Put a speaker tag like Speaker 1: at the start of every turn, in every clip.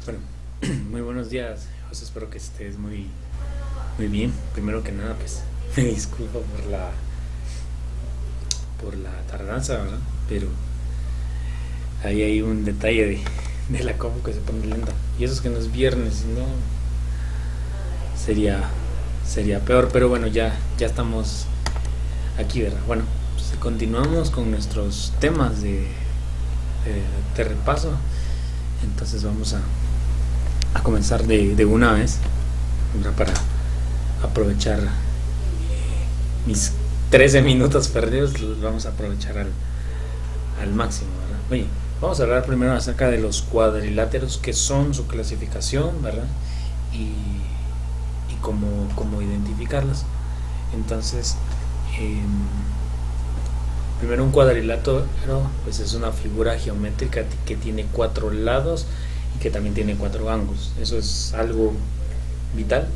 Speaker 1: Bueno, muy buenos días, José. Espero que estés muy bien. Primero que nada, pues me disculpo por la tardanza, ¿verdad? Pero ahí hay un detalle de la compu que se pone lenta. Y eso es que no es viernes, si no sería, sería peor. Pero bueno, ya estamos aquí, ¿verdad? Bueno, pues continuamos con nuestros temas de repaso. Entonces vamos a comenzar de una vez, ¿verdad? Para aprovechar mis 13 minutos perdidos, los vamos a aprovechar al máximo, ¿verdad? Oye, vamos a hablar primero acerca de los cuadriláteros, que son su clasificación, ¿verdad? Y cómo identificarlas. Entonces, eh, primero, un cuadrilátero pues es una figura geométrica que tiene cuatro lados y que también tiene cuatro ángulos. Eso es algo vital.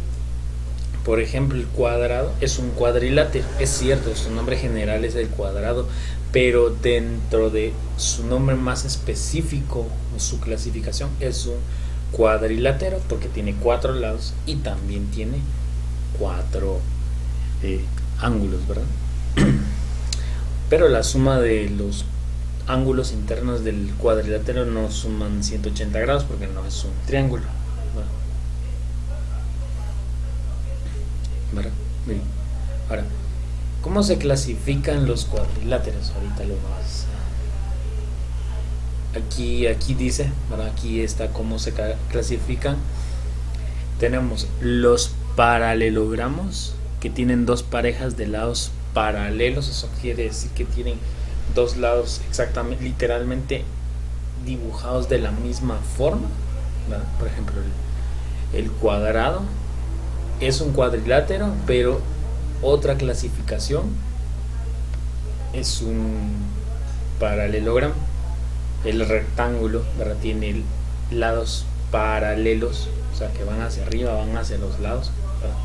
Speaker 1: Por ejemplo, el cuadrado es un cuadrilátero. Es cierto, su nombre general es el cuadrado, pero dentro de su nombre más específico o su clasificación es un cuadrilátero porque tiene cuatro lados y también tiene cuatro eh, ángulos, ¿verdad? Pero la suma de los ángulos internos del cuadrilátero no suman 180 grados porque no es un triángulo, ¿verdad? Bien. Ahora, ¿cómo se clasifican los cuadriláteros? Ahorita lo más. Aquí dice, ¿verdad? Aquí está cómo se clasifican. Tenemos los paralelogramos, que tienen dos parejas de lados paralelos. Eso quiere decir que tienen dos lados exactamente, literalmente dibujados de la misma forma, ¿verdad? Por ejemplo, el cuadrado es un cuadrilátero, pero otra clasificación es un paralelogramo. El rectángulo, ¿verdad? Tiene lados paralelos, o sea que van hacia arriba, van hacia los lados, ¿verdad?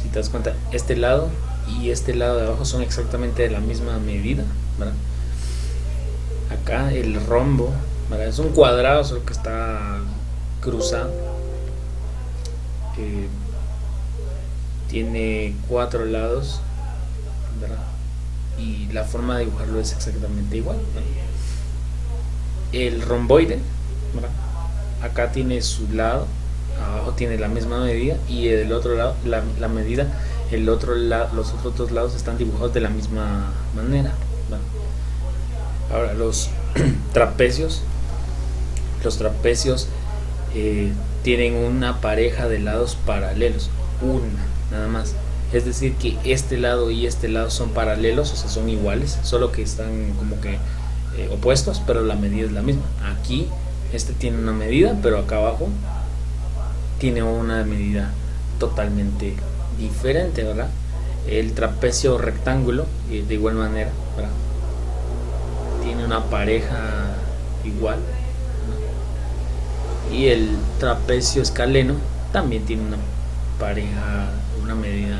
Speaker 1: Si te das cuenta, este lado y este lado de abajo son exactamente de la misma medida, ¿verdad? Acá el rombo, ¿verdad? Es un cuadrado, solo que está cruzado. Eh, Tiene cuatro lados, ¿verdad? Y la forma de dibujarlo es exactamente igual, ¿verdad? El romboide, ¿verdad? Acá tiene su lado, abajo tiene la misma medida y del otro lado la medida, los otros dos lados están dibujados de la misma manera, ¿verdad? Ahora trapecios, los trapecios tienen una pareja de lados paralelos, una nada más. Es decir, que este lado y este lado son paralelos, o sea, son iguales, solo que están como que opuestos, pero la medida es la misma. Aquí este tiene una medida, pero acá abajo tiene una medida totalmente diferente, ¿verdad? El trapecio rectángulo, de igual manera, ¿verdad? Tiene una pareja igual, ¿no? Y el trapecio escaleno también tiene una pareja, una medida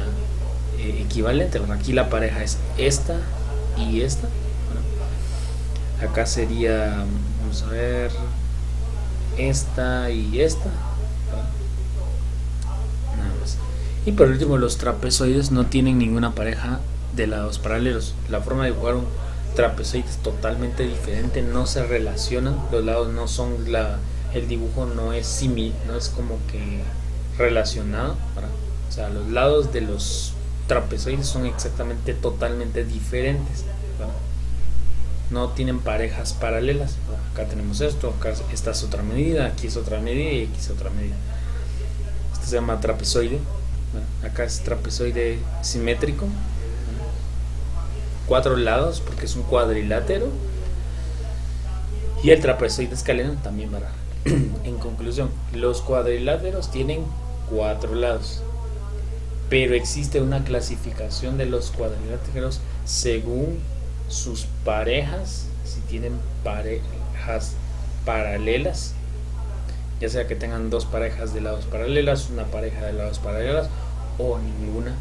Speaker 1: equivalente, ¿verdad? Aquí la pareja es esta y esta, ¿verdad? Acá sería, vamos a ver, esta y esta, ¿verdad? Nada más. Y por último, los trapezoides no tienen ninguna pareja de lados paralelos. La forma de dibujar un trapezoide es totalmente diferente, no se relacionan, los lados no son el dibujo no es similar, no es como que relacionado, ¿verdad? O sea, los lados de los trapezoides son exactamente totalmente diferentes, ¿verdad? No tienen parejas paralelas, ¿verdad? Acá tenemos esto, acá esta es otra medida, aquí es otra medida y aquí es otra medida. Esto se llama trapezoide, ¿verdad? Acá es trapezoide simétrico, ¿verdad? Cuatro lados porque es un cuadrilátero, y el trapezoide escaleno también, ¿verdad? En conclusión, los cuadriláteros tienen cuatro lados, pero existe una clasificación de los cuadriláteros según sus parejas, si tienen parejas paralelas, ya sea que tengan dos parejas de lados paralelas, una pareja de lados paralelas o ninguna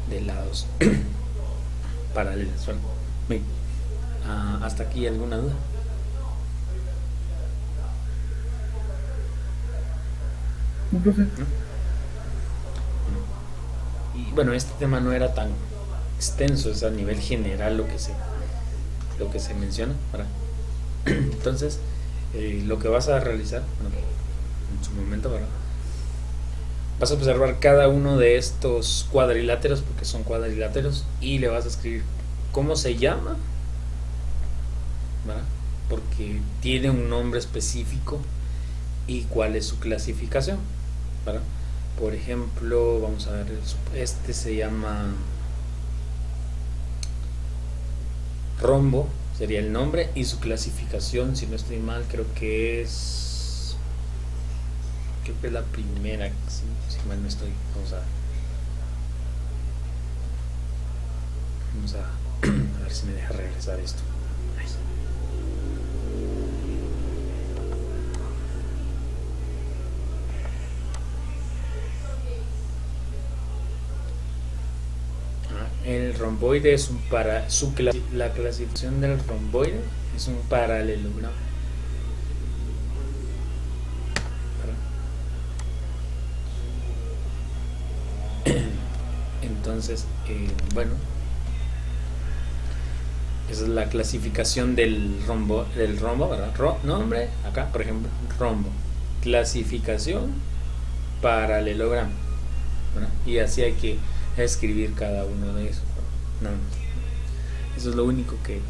Speaker 1: de lados paralelas. Bueno, hasta aquí alguna duda.
Speaker 2: No, profe.
Speaker 1: ¿no? Y bueno, este tema no era tan extenso, es a nivel general lo que se menciona, ¿verdad? Entonces, lo que vas a realizar, bueno, en su momento, ¿verdad? Vas a observar cada uno de estos cuadriláteros, porque son cuadriláteros, y le vas a escribir cómo se llama, ¿verdad? Porque tiene un nombre específico y cuál es su clasificación, ¿verdad? Por ejemplo, vamos a ver, este se llama rombo, sería el nombre, y su clasificación, si no estoy mal, creo que es la primera, si mal no estoy. Vamos a ver si me deja regresar esto. Ay. El romboide es un la clasificación del romboide es un paralelogramo. Entonces, bueno, esa es la clasificación del rombo, ¿verdad? Nombre, acá, por ejemplo, rombo. Clasificación, paralelogramo, ¿verdad? Y así hay que escribir cada uno de esos, ¿verdad? No, eso es lo único que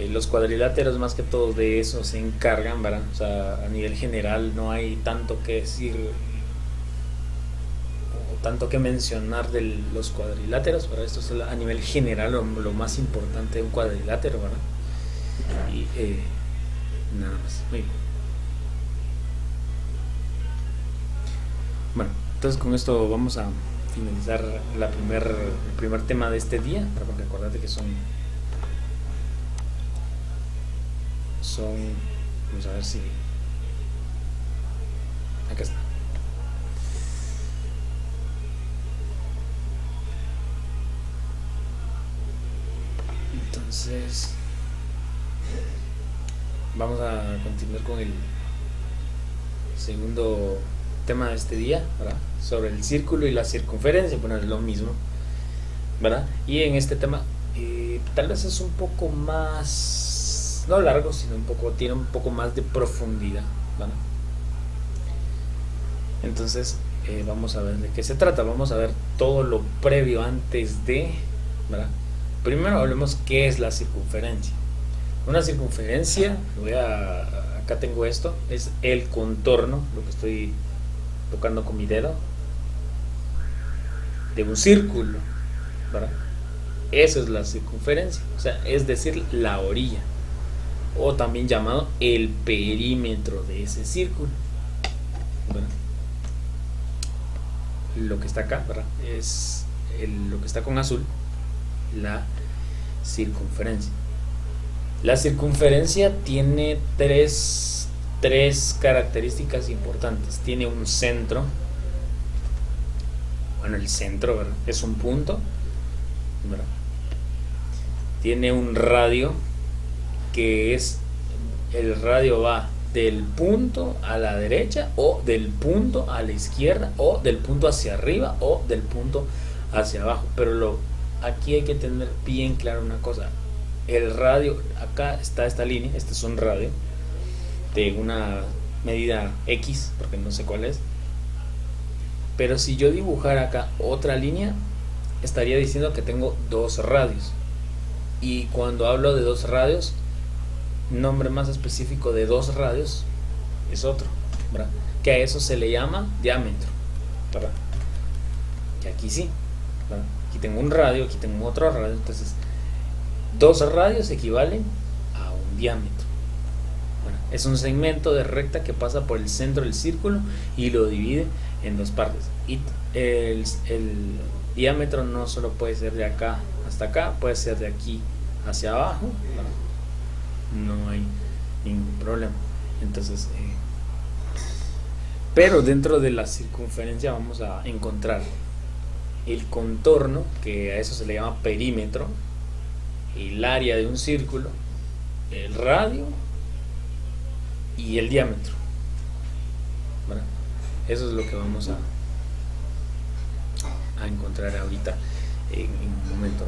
Speaker 1: los cuadriláteros más que todo de eso se encargan, ¿verdad? O sea, a nivel general no hay tanto que decir o tanto que mencionar de los cuadriláteros, ¿verdad? Esto es a nivel general lo más importante de un cuadrilátero, ¿verdad? Y nada más. Muy bien. Bueno, entonces con esto vamos a finalizar el primer tema de este día, porque acordate que vamos a ver si acá está. Entonces vamos a continuar con el segundo tema de este día, ¿verdad? Sobre el círculo y la circunferencia, bueno, es lo mismo, ¿verdad? Y en este tema tal vez es un poco más, no largo, sino tiene un poco más de profundidad, ¿verdad? Entonces vamos a ver de qué se trata, vamos a ver todo lo previo antes de, ¿verdad? Primero hablemos qué es la circunferencia. Una circunferencia, acá tengo esto, es el contorno, lo que estoy tocando con mi dedo, de un círculo, ¿verdad? Eso es la circunferencia, o sea, es decir, la orilla, o también llamado el perímetro de ese círculo, ¿verdad? Lo que está acá, ¿verdad? Es lo que está con azul, la circunferencia. La circunferencia tiene tres características importantes. Tiene un centro. Bueno, el centro, ¿verdad? Es un punto, ¿verdad? Tiene un radio, que es el radio va del punto a la derecha, o del punto a la izquierda, o del punto hacia arriba, o del punto hacia abajo. Pero aquí hay que tener bien claro una cosa. El radio, acá está esta línea, este es un radio de una medida X, porque no sé cuál es. Pero si yo dibujara acá otra línea, estaría diciendo que tengo dos radios. Y cuando hablo de dos radios, nombre más específico de dos radios es otro, ¿verdad? Que a eso se le llama diámetro, ¿verdad? Que aquí sí, ¿verdad? Aquí tengo un radio, aquí tengo otro radio, entonces dos radios equivalen a un diámetro. Bueno, es un segmento de recta que pasa por el centro del círculo y lo divide en dos partes. Y el diámetro no solo puede ser de acá hasta acá, puede ser de aquí hacia abajo, no hay ningún problema. Entonces, pero dentro de la circunferencia vamos a encontrar el contorno, que a eso se le llama perímetro, el área de un círculo, el radio y el diámetro, ¿verdad? Eso es lo que vamos a encontrar ahorita en un momento.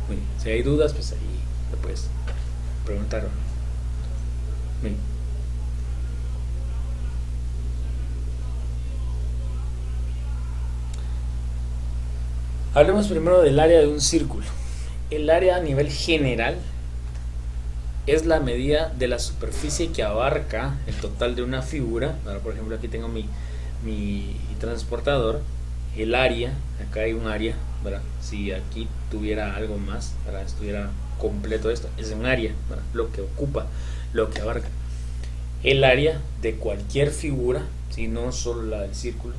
Speaker 1: Muy bien. Si hay dudas, pues ahí lo puedes preguntar. Muy bien. Hablemos primero del área de un círculo. El área a nivel general es la medida de la superficie que abarca el total de una figura. Ahora, por ejemplo, aquí tengo mi transportador. El área, acá hay un área, ¿verdad? Si aquí tuviera algo más, ¿verdad? Estuviera completo esto, es un área, ¿verdad? Lo que ocupa, lo que abarca. El área de cualquier figura, si no solo la del círculo,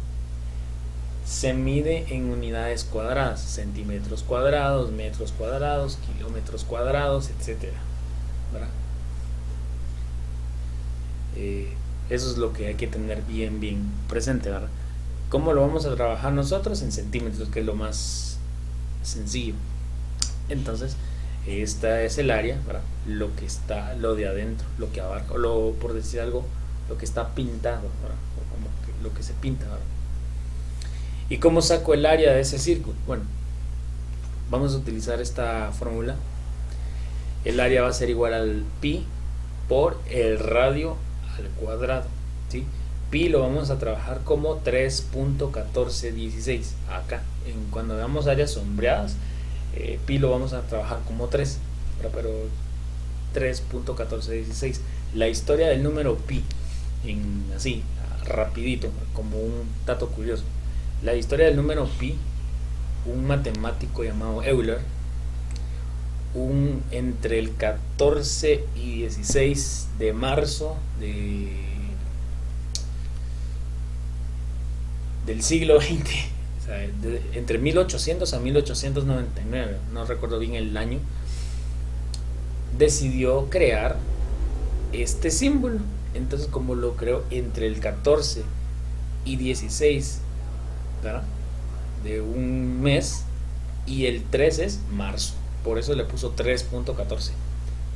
Speaker 1: se mide en unidades cuadradas, centímetros cuadrados, metros cuadrados, kilómetros cuadrados, etcétera, ¿verdad? Eso es lo que hay que tener bien presente, ¿verdad? ¿Cómo lo vamos a trabajar nosotros? En centímetros, que es lo más sencillo. Entonces, esta es el área, ¿verdad? Lo que está, lo de adentro, lo que abarca, o por decir algo, lo que está pintado, ¿verdad? O como que lo que se pinta, ¿verdad? ¿Y cómo saco el área de ese círculo? Bueno, vamos a utilizar esta fórmula. El área va a ser igual al pi por el radio al cuadrado, ¿sí? Pi lo vamos a trabajar como 3.1416. Acá, cuando veamos áreas sombreadas, pi lo vamos a trabajar como 3, pero 3.1416. La historia del número pi, así, rapidito, como un dato curioso. La historia del número pi, un matemático llamado Euler, entre el 14 y 16 de marzo del siglo XX, o sea, entre 1800 a 1899, no recuerdo bien el año, decidió crear este símbolo. Entonces, como lo creó entre el 14 y 16, ¿verdad?, de un mes, y el 13 es marzo, por eso le puso 3.14,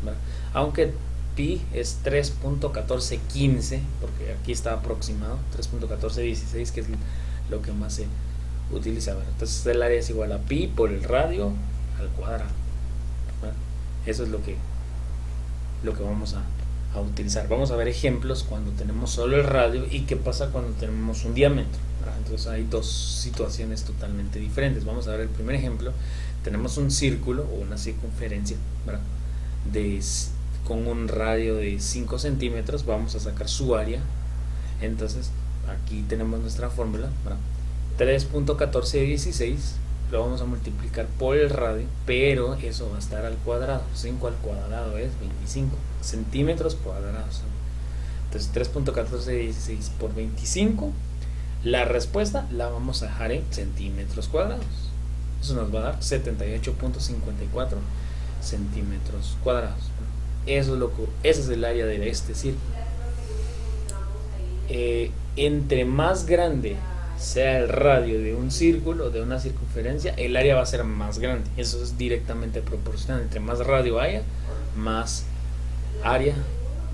Speaker 1: ¿verdad? Aunque pi es 3.1415, porque aquí está aproximado 3.1416, que es lo que más se utiliza, ¿verdad? Entonces el área es igual a pi por el radio al cuadrado, ¿verdad? Eso es lo que vamos a utilizar. Vamos a ver ejemplos cuando tenemos solo el radio y qué pasa cuando tenemos un diámetro, ¿verdad? Entonces hay dos situaciones totalmente diferentes. Vamos a ver el primer ejemplo. Tenemos un círculo o una circunferencia, ¿verdad?, con un radio de 5 centímetros. Vamos a sacar su área. Entonces aquí tenemos nuestra fórmula, ¿verdad? 3.1416 lo vamos a multiplicar por el radio, pero eso va a estar al cuadrado. 5 al cuadrado es 25 centímetros cuadrados. Entonces 3.1416 por 25, la respuesta la vamos a dejar en centímetros cuadrados. Eso nos va a dar 78.54 centímetros cuadrados. Ese es el área de este círculo. Entre más grande sea el radio de un círculo, de una circunferencia, el área va a ser más grande. Eso es directamente proporcional. Entre más radio haya, más área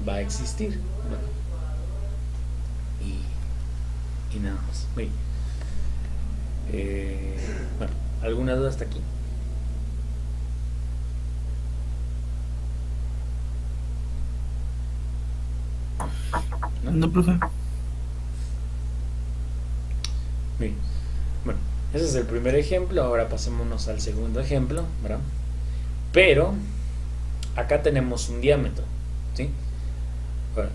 Speaker 1: va a existir, ¿no? Y nada más. Bueno, ¿alguna duda hasta aquí?
Speaker 2: No, profe.
Speaker 1: Bien. Bueno, ese es el primer ejemplo. Ahora pasémonos al segundo ejemplo, ¿verdad? Pero acá tenemos un diámetro, ¿sí? Ahora,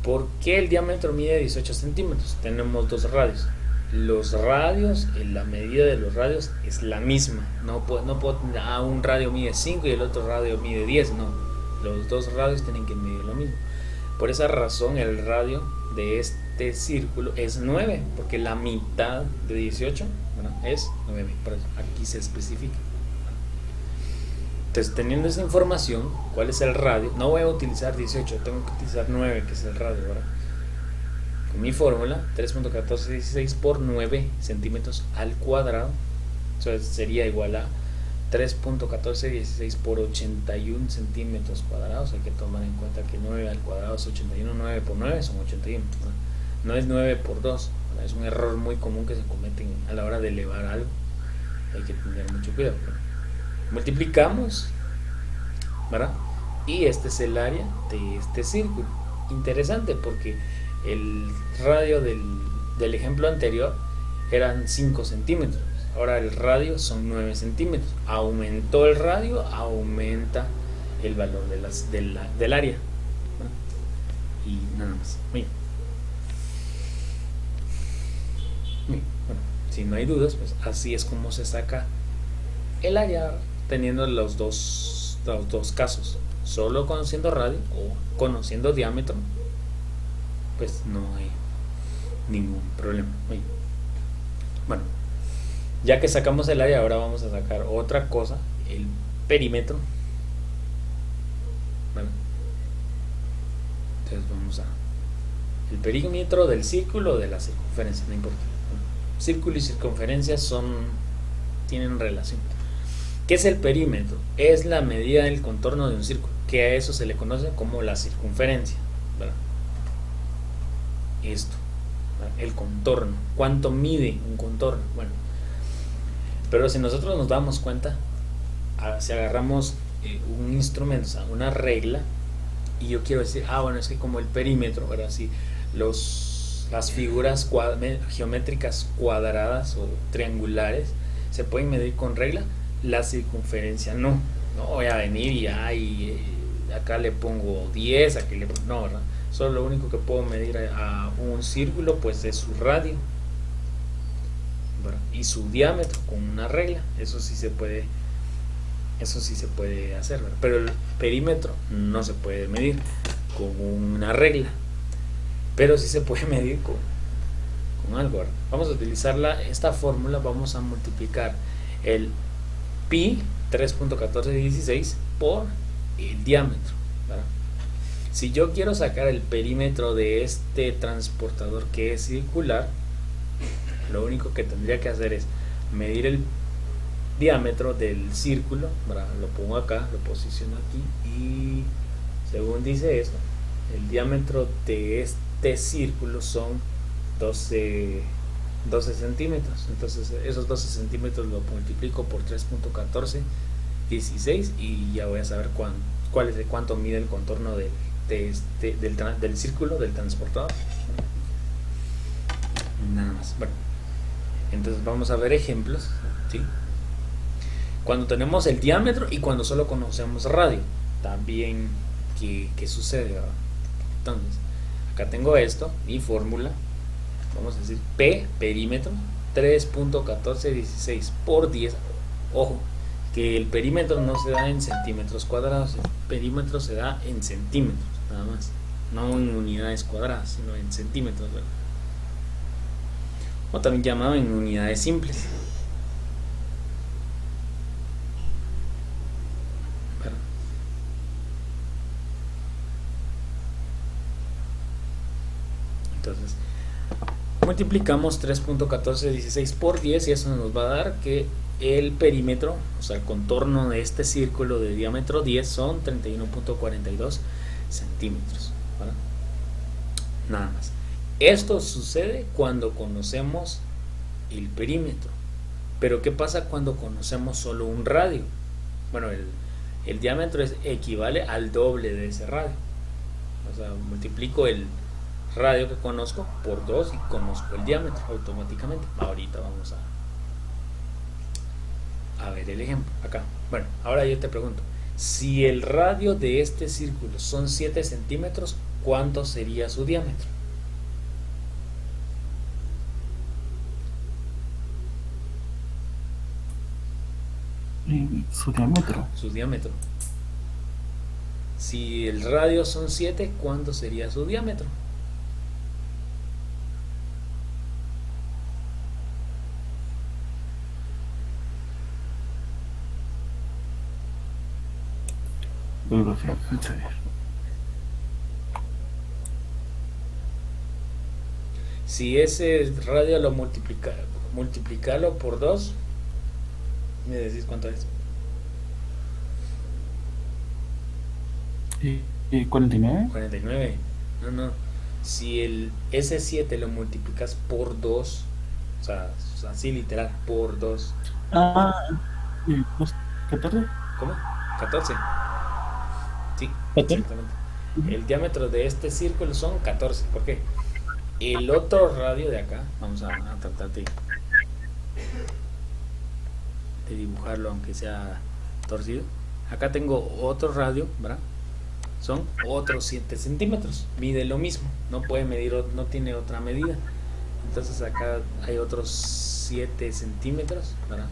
Speaker 1: ¿por qué el diámetro mide 18 centímetros? Tenemos dos radios. Los radios, la medida de los radios es la misma. No puedo tener, un radio mide 5 y el otro radio mide 10. No, los dos radios tienen que medir lo mismo. Por esa razón el radio de este círculo es 9, porque la mitad de 18, ¿verdad?, es 9. Por eso aquí se especifica. Entonces, teniendo esa información, ¿cuál es el radio? No voy a utilizar 18, tengo que utilizar 9, que es el radio, ¿verdad? Con mi fórmula, 3.1416 por 9 centímetros al cuadrado, eso sería igual a 3.1416 por 81 centímetros cuadrados. Hay que tomar en cuenta que 9 al cuadrado es 81, 9 por 9 son 81, ¿verdad? No es 9 por 2, Es un error muy común que se comete a la hora de elevar algo. Hay que tener mucho cuidado. Multiplicamos, ¿verdad? Y este es el área de este círculo. Interesante porque el radio del ejemplo anterior eran 5 centímetros. Ahora el radio son 9 centímetros. Aumentó el radio, aumenta el valor del área. ¿No? Y nada más. Mira. Bueno, si no hay dudas, pues así es como se saca el área teniendo los dos casos. Solo conociendo radio o conociendo diámetro, pues no hay ningún problema. Bueno, ya que sacamos el área, ahora vamos a sacar otra cosa, el perímetro. ¿Vale? Entonces vamos a el perímetro del círculo o de la circunferencia, no importa. Círculo y circunferencia tienen relación. ¿Qué es el perímetro? Es la medida del contorno de un círculo, que a eso se le conoce como la circunferencia, ¿verdad? Esto, ¿verdad? El contorno. ¿Cuánto mide un contorno? Bueno, pero si nosotros nos damos cuenta, si agarramos un instrumento, o sea, una regla, y yo quiero decir, bueno, es que como el perímetro, ¿verdad? Si las figuras geométricas cuadradas o triangulares se pueden medir con regla, la circunferencia no voy a venir y acá le pongo 10, aquí le pongo, no, ¿verdad? Solo lo único que puedo medir a un círculo pues es su radio, ¿verdad? Y su diámetro con una regla. Eso sí se puede hacer, ¿verdad? Pero el perímetro no se puede medir con una regla, pero sí se puede medir con algo, ¿verdad? Vamos a utilizar esta fórmula. Vamos a multiplicar el pi 3.1416 por el diámetro, ¿verdad? Si yo quiero sacar el perímetro de este transportador que es circular, lo único que tendría que hacer es medir el diámetro del círculo, ¿verdad? Lo pongo acá, lo posiciono aquí y según dice esto, el diámetro de este círculo son 12 centímetros. Entonces esos 12 centímetros lo multiplico por 3.1416 y ya voy a saber cuánto mide el contorno del círculo del transportador. Nada más. Bueno, entonces vamos a ver ejemplos, ¿sí? Cuando tenemos el diámetro y cuando solo conocemos radio, también ¿qué sucede? ¿Verdad? Entonces acá tengo esto, mi fórmula. Vamos a decir P, perímetro, 3.1416 por 10. Ojo, que el perímetro no se da en centímetros cuadrados, el perímetro se da en centímetros, nada más. No en unidades cuadradas, sino en centímetros, ¿verdad? O también llamado en unidades simples. ¿Verdad? Entonces multiplicamos 3.1416 por 10 y eso nos va a dar que el perímetro, o sea el contorno de este círculo de diámetro 10 son 31.42 centímetros, ¿verdad? Nada más. Esto sucede cuando conocemos el perímetro, pero ¿qué pasa cuando conocemos solo un radio? Bueno, el diámetro equivale al doble de ese radio, o sea, multiplico el radio que conozco por 2 y conozco el diámetro automáticamente. Ahorita vamos a ver el ejemplo acá. Bueno, ahora yo te pregunto, si el radio de este círculo son 7 centímetros, ¿cuánto sería su diámetro?
Speaker 2: Su diámetro.
Speaker 1: Su diámetro. Si el radio son 7, ¿cuánto sería su diámetro? Si ese radio lo multiplicarlo por 2, me decís cuánto es.
Speaker 2: ¿Y 49?
Speaker 1: 49. No. Si el S7 lo multiplicas por 2, o sea, así literal, por 2.
Speaker 2: Ah, los 14.
Speaker 1: ¿Cómo? 14. Sí,
Speaker 2: 14.
Speaker 1: exactamente.
Speaker 2: Ujú.
Speaker 1: El diámetro de este círculo son 14. ¿Por qué? El otro radio de acá, vamos a tratar de dibujarlo aunque sea torcido. Acá tengo otro radio, ¿verdad? Son otros 7 centímetros. Mide lo mismo, no puede medir, no tiene otra medida. Entonces acá hay otros 7 centímetros, ¿verdad?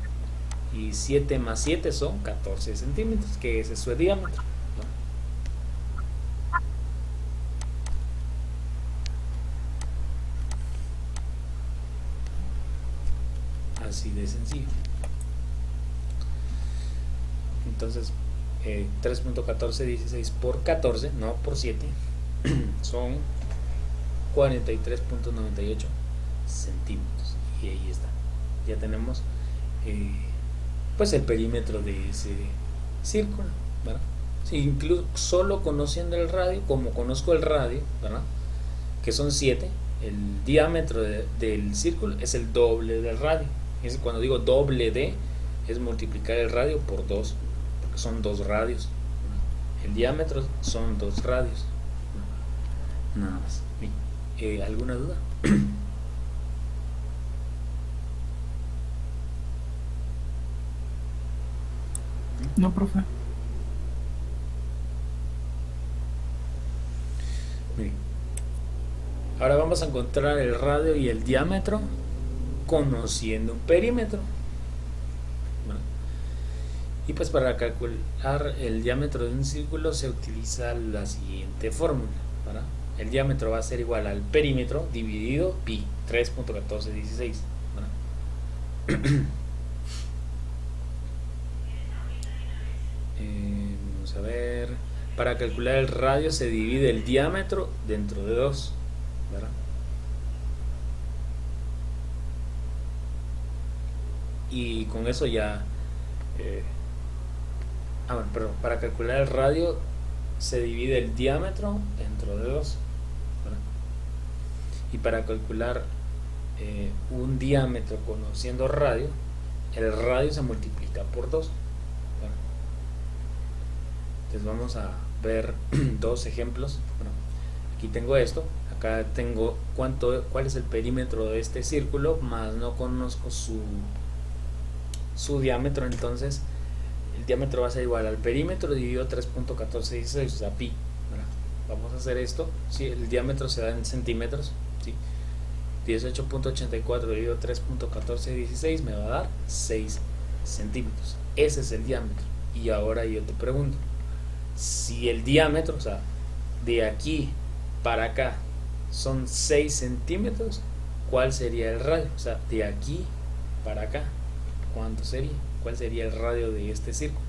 Speaker 1: Y 7 más 7 son 14 centímetros, que ese es su diámetro, ¿no? Así de sencillo. Entonces, 3.1416 por 14, no por 7, son 43.98 centímetros. Y ahí está. Ya tenemos eh, pues el perímetro de ese círculo, ¿verdad? Si incluso solo conociendo el radio, como conozco el radio, ¿verdad? Que son 7, el diámetro del círculo es el doble del radio. Es cuando digo doble de, es multiplicar el radio por 2, porque son dos radios. El diámetro son dos radios. Nada más. ¿Alguna duda?
Speaker 2: No, profe.
Speaker 1: Miren, ahora vamos a encontrar el radio y el diámetro conociendo un perímetro. ¿Vale? Y pues para calcular el diámetro de un círculo se utiliza la siguiente fórmula, ¿verdad? El diámetro va a ser igual al perímetro dividido pi, 3.1416, ¿verdad? Vamos a ver. Para calcular el radio se divide el diámetro dentro de 2, ¿verdad? Y con eso ya... eh, bueno, pero para calcular el radio se divide el diámetro dentro de 2, ¿verdad? Y para calcular un diámetro conociendo radio, el radio se multiplica por 2, ¿verdad? Entonces vamos a ver dos ejemplos. Bueno, aquí tengo esto, acá tengo cuál es el perímetro de este círculo, más no conozco su diámetro, entonces el diámetro va a ser igual al perímetro dividido 3.1416, o sea, pi, ¿verdad? Vamos a hacer esto, si el diámetro se da en centímetros, ¿sí? 18.84 dividido 3.1416 me va a dar 6 centímetros. Ese es el diámetro. Y ahora yo te pregunto, si el diámetro, o sea, de aquí para acá son 6 centímetros, ¿cuál sería el radio? O sea, de aquí para acá, ¿cuánto sería? ¿Cuál sería el radio de este círculo?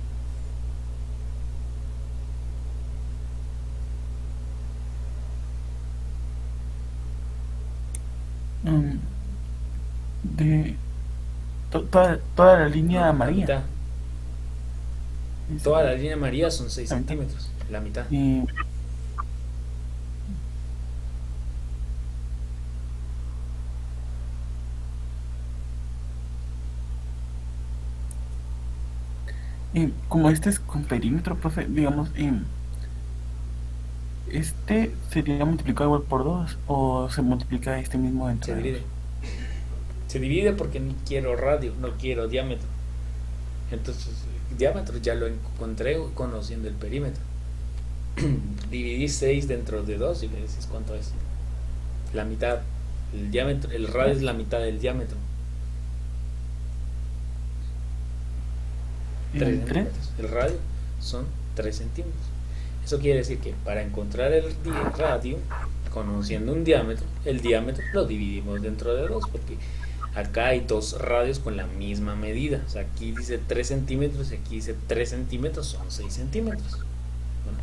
Speaker 2: Mm, de toda la línea
Speaker 1: No, la
Speaker 2: amarilla.
Speaker 1: mitad.
Speaker 2: Dice
Speaker 1: Toda
Speaker 2: que
Speaker 1: la línea amarilla son 6
Speaker 2: la mitad.
Speaker 1: centímetros, la mitad.
Speaker 2: Y, y como este es con perímetro, profe, digamos, este sería multiplicado igual por 2 o se multiplica este mismo
Speaker 1: Se
Speaker 2: entre
Speaker 1: divide.
Speaker 2: 2.
Speaker 1: Se divide porque no quiero radio, no quiero diámetro. Entonces, el diámetro ya lo encontré conociendo el perímetro. Dividí 6 dentro de 2 y me decís cuánto es. La mitad. El diámetro, el radio es la mitad del diámetro. 3
Speaker 2: En 3.
Speaker 1: centímetros. El radio son 3 centímetros. Eso quiere decir que para encontrar el radio, conociendo un diámetro, el diámetro lo dividimos dentro de 2 porque acá hay dos radios con la misma medida. O sea, aquí dice 3 centímetros y aquí dice 3 centímetros, son 6 centímetros. Bueno,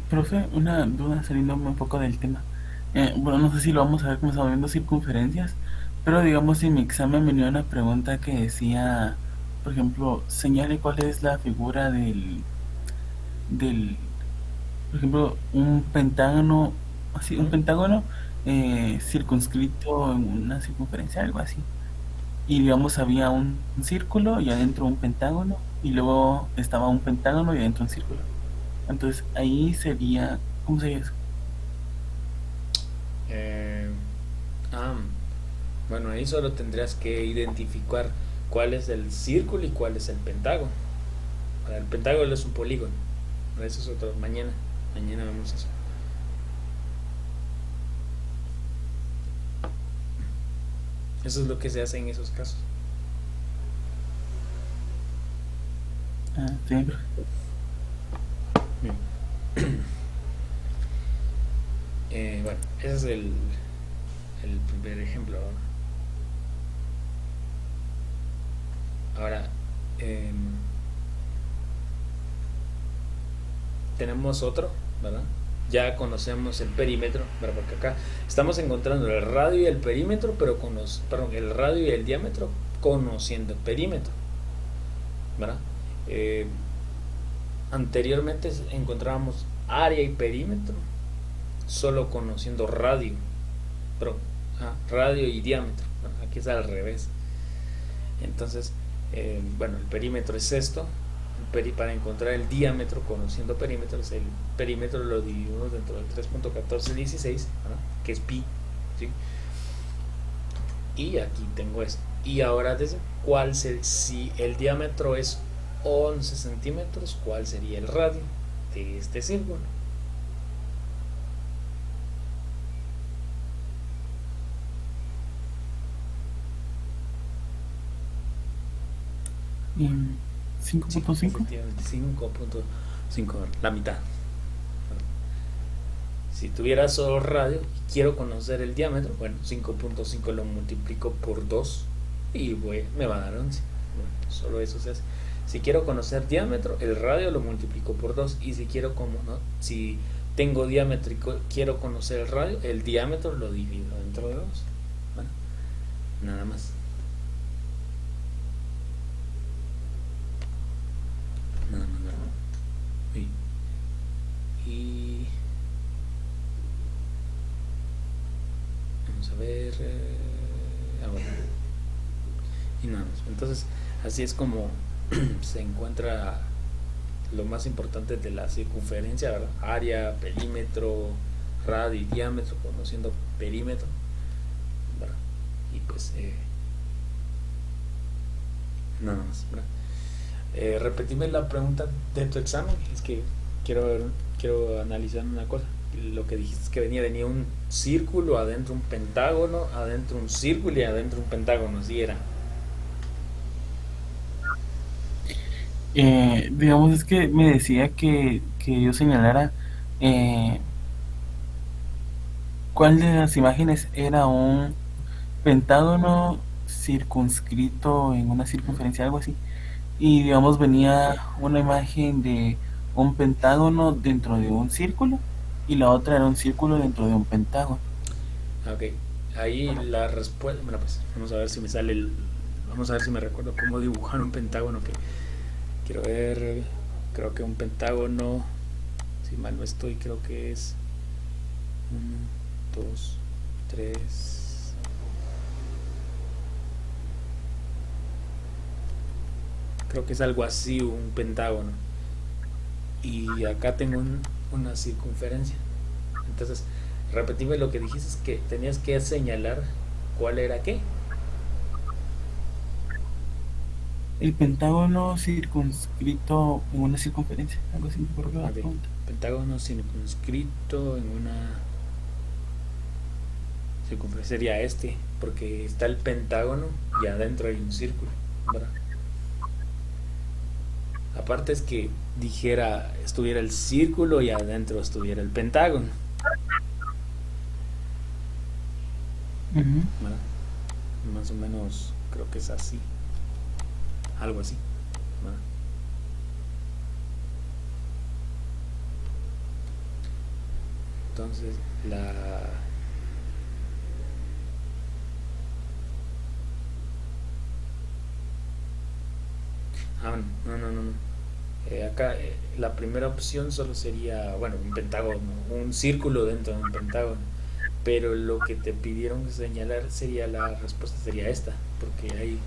Speaker 2: Profe, una duda saliendo un poco del tema. Bueno, no sé si lo vamos a ver como estamos viendo circunferencias, pero digamos en mi examen venía una pregunta que decía, por ejemplo, señale cuál es la figura del Por ejemplo, un pentágono, así, un
Speaker 1: Ujú.
Speaker 2: pentágono circunscrito en una circunferencia, algo así. Y digamos, había un círculo y adentro un pentágono, y luego estaba un pentágono y adentro un círculo. Entonces ahí sería, ¿cómo sería eso?
Speaker 1: Eh, ah, bueno, ahí solo tendrías que identificar cuál es el círculo y cuál es el pentágono. Ahora, el pentágono es un polígono. Ahora, eso es otro. Mañana vemos eso. Eso es lo que se hace en esos casos.
Speaker 2: Ah, sí,
Speaker 1: Bien. Bueno, ese es el primer ejemplo. Ahora, eh, tenemos otro, ¿verdad? Ya conocemos el perímetro, ¿verdad? Porque acá estamos encontrando el radio y el perímetro, pero perdón, el radio y el diámetro conociendo el perímetro, ¿verdad? Eh, Anteriormente encontrábamos área y perímetro solo conociendo radio, pero radio y diámetro. Bueno, aquí es al revés. Entonces, bueno, el perímetro es esto. Para encontrar el diámetro conociendo perímetros, el perímetro lo dividimos dentro del 3.1416, ¿verdad? Que es pi, ¿sí? Y aquí tengo esto. Y ahora, si el diámetro es 11 centímetros, ¿cuál sería el radio de este círculo?
Speaker 2: y
Speaker 1: Sí,
Speaker 2: 5.5.
Speaker 1: efectivamente, 5.5, la mitad. Si tuviera solo radio y quiero conocer el diámetro, bueno, 5.5 lo multiplico por 2 y me va a dar 11. Bueno, solo eso se hace. Si quiero conocer diámetro, el radio lo multiplico por 2 y si quiero si tengo diámetro y quiero conocer el radio, el diámetro lo divido dentro de 2. Bueno, nada más. Nada más, nada más. Y vamos a ver. Bueno, y nada más. Entonces, así es como se encuentra lo más importante de la circunferencia, ¿verdad? Área, perímetro, radio y diámetro, conociendo perímetro, ¿verdad? Y pues nada más, ¿verdad? Repetime la pregunta de tu examen, es que quiero analizar una cosa. Lo que dijiste es que venía un círculo, adentro un pentágono, adentro un círculo y adentro un pentágono, así era.
Speaker 2: Digamos, es que me decía que yo señalara eh, cuál de las imágenes era un pentágono circunscrito en una
Speaker 1: Ujú.
Speaker 2: circunferencia, algo así. Y digamos, venía una imagen de un pentágono dentro de un círculo y la otra era un círculo dentro de un pentágono.
Speaker 1: Ok, ahí la respuesta, bueno pues vamos a ver si me sale vamos a ver si me recuerdo cómo dibujar un pentágono que quiero ver. Creo que un pentágono, si mal no estoy, creo que es uno, 2, 3. Creo que es algo así, un pentágono. Y acá tengo una circunferencia. Entonces, repetime lo que dijiste, es que tenías que señalar cuál era qué.
Speaker 2: El pentágono circunscrito en una circunferencia, algo así, por la
Speaker 1: Ok,
Speaker 2: pregunta.
Speaker 1: pentágono circunscrito en una circunferencia sería este, porque está el pentágono y adentro hay un círculo, ¿verdad? Aparte es que estuviera el círculo y adentro estuviera el pentágono,
Speaker 2: Ujú.
Speaker 1: ¿verdad? Más o menos creo que es así, algo así, ¿verdad? Entonces, bueno, no, no, no, no. Acá la primera opción solo sería, bueno, un pentágono, un círculo dentro de un pentágono. Pero lo que te pidieron señalar sería la respuesta sería esta, porque hay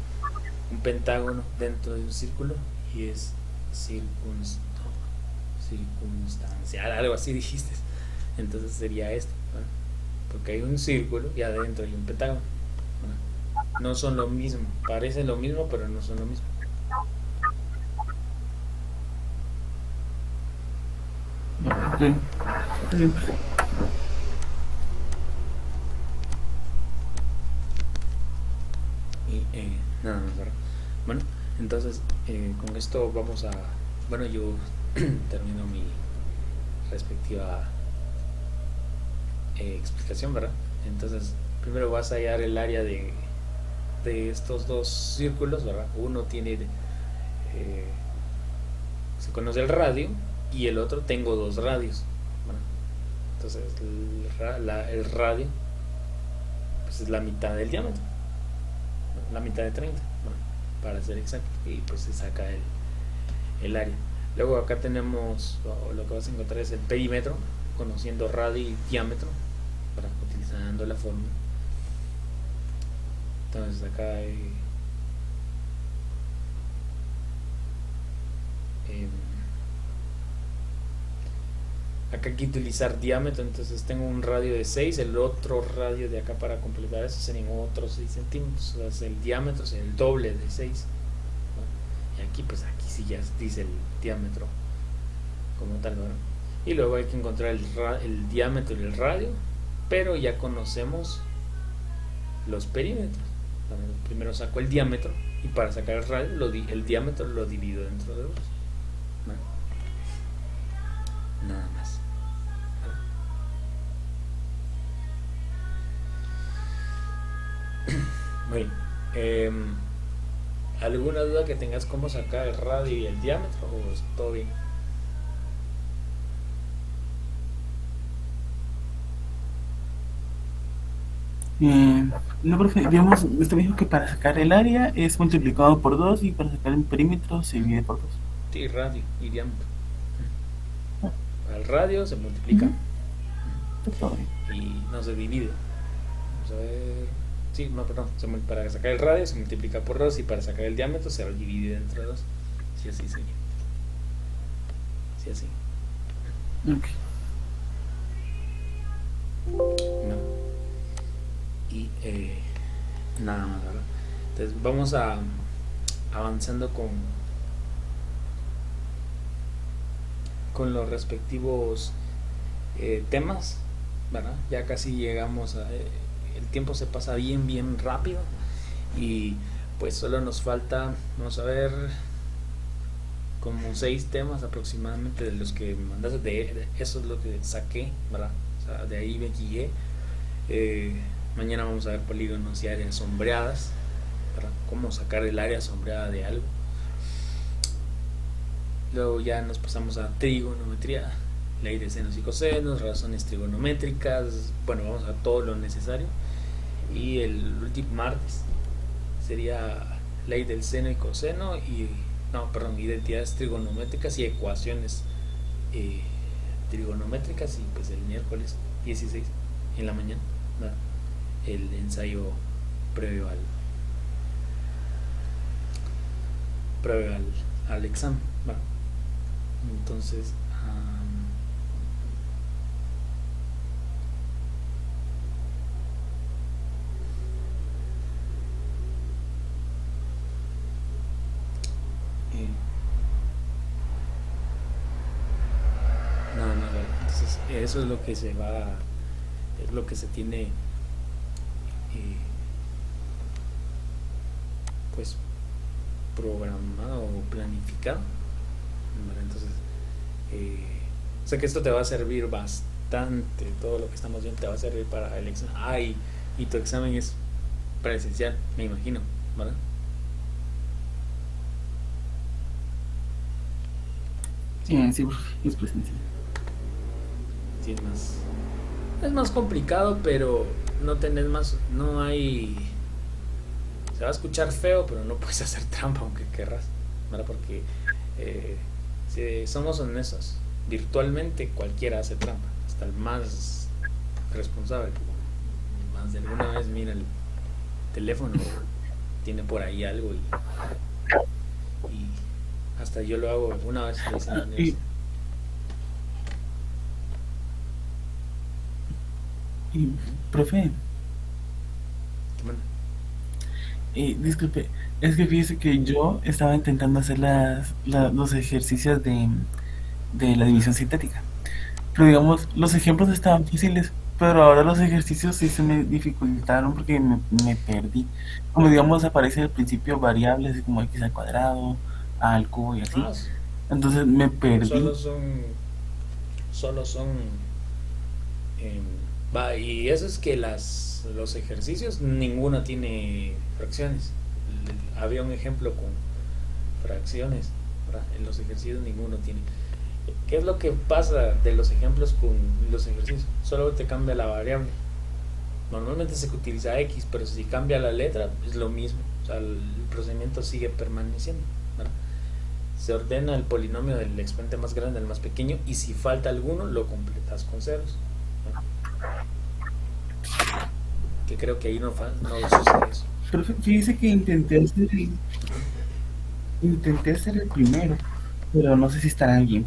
Speaker 1: un pentágono dentro de un círculo y es circunstancial, algo así dijiste. Entonces sería esto, ¿no? Porque hay un círculo y adentro hay un pentágono, ¿no? No son lo mismo, parecen lo mismo, pero no son lo mismo.
Speaker 2: Ok, está bien, perfecto.
Speaker 1: Y nada más, ¿verdad? Bueno, entonces con esto vamos a, bueno, yo termino mi respectiva explicación, ¿verdad? Entonces, primero vas a hallar el área de estos dos círculos, ¿verdad? Uno tiene, se conoce el radio y el otro tengo dos radios, ¿verdad? Entonces, el radio pues, es la mitad del diámetro, ¿no? La mitad de 30, ¿no? Para ser exacto, y pues se saca el área. Luego acá tenemos, lo que vas a encontrar es el perímetro, conociendo radio y diámetro, para utilizando la fórmula. Entonces acá hay, eh, acá hay que utilizar diámetro, entonces tengo un radio de 6, el otro radio de acá para completar eso serían otros 6 centímetros, o sea, el diámetro es el doble de 6, ¿no? Y aquí pues aquí sí ya dice el diámetro como tal, ¿no? Y luego hay que encontrar el diámetro y el radio, pero ya conocemos los perímetros. Primero saco el diámetro y para sacar el radio el diámetro lo divido dentro de dos, ¿no? Nada más. Muy bien. ¿Alguna duda que tengas cómo sacar el radio y el diámetro o es todo bien?
Speaker 2: Eh, no, profe, digamos, usted me dijo que para sacar el área es multiplicado por 2 y para sacar el perímetro se divide por 2.
Speaker 1: Sí, radio y diámetro.
Speaker 2: Ah,
Speaker 1: Para el radio se multiplica,
Speaker 2: ujú, está todo bien.
Speaker 1: y no se divide. Vamos a ver. Sí, no, perdón. Para sacar el radio se multiplica por 2 y para sacar el diámetro se divide entre 2. Sí, así sería. Sí, así.
Speaker 2: Ok.
Speaker 1: No. Y nada más, ¿verdad? Entonces vamos a avanzando con los respectivos temas, ¿verdad? Ya casi llegamos a... el tiempo se pasa bien, bien rápido y pues solo nos falta, vamos a ver, como 6 temas aproximadamente de los que me mandaste, eso es lo que saqué, ¿verdad? O sea, de ahí me guié. Mañana vamos a ver polígonos y áreas sombreadas, ¿verdad? Cómo sacar el área sombreada de algo. Luego ya nos pasamos a trigonometría, ley de senos y cosenos, razones trigonométricas, bueno, vamos a todo lo necesario. Y el último martes sería ley del seno y coseno y, no, perdón, identidades trigonométricas y ecuaciones eh, trigonométricas, y pues el miércoles 16 en la mañana, ¿verdad? El ensayo previo previo al examen, ¿verdad? Entonces, eh, nada más, ¿verdad? Entonces eso es lo que se va, es lo que se tiene pues programado o planificado, ¿verdad? Entonces sé que esto te va a servir bastante, todo lo que estamos viendo te va a servir para el examen. Y tu examen es presencial, me imagino, ¿verdad?
Speaker 2: Sí, profe, es presencial.
Speaker 1: Sí, es más complicado, pero no tenés más, no hay, se va a escuchar feo, pero no puedes hacer trampa aunque querrás, ¿verdad? Porque eh, Si somos honestos, virtualmente cualquiera hace trampa, hasta el más responsable. Más de alguna vez mira el teléfono, tiene por ahí algo y hasta yo lo hago. Una vez lo hice en la
Speaker 2: Y,
Speaker 1: universidad.
Speaker 2: y
Speaker 1: Ujú.
Speaker 2: profe,
Speaker 1: ¿Qué manda?
Speaker 2: disculpe, es que fíjese que yo estaba intentando hacer los ejercicios de la división sintética. Pero digamos, los ejemplos estaban fáciles, pero ahora los ejercicios sí se me dificultaron porque me perdí. Como digamos, aparece al principio variables como x al cuadrado, a al cubo y así.
Speaker 1: Ah,
Speaker 2: Entonces me perdí.
Speaker 1: solo son, solo son, em, va, y eso es que los ejercicios, ninguno tiene fracciones. Había un ejemplo con fracciones, ¿verdad? En los ejercicios ninguno tiene. ¿Qué es lo que pasa de los ejemplos con los ejercicios? Solo te cambia la variable. Normalmente se utiliza X, pero si cambia la letra es lo mismo. O sea, el procedimiento sigue permaneciendo, ¿verdad? Se ordena el polinomio del exponente más grande al más pequeño y si falta alguno lo completas con ceros, ¿verdad? Que creo que ahí no sucede eso.
Speaker 2: Pero fíjese que intenté hacer el primero, pero no sé si estará bien.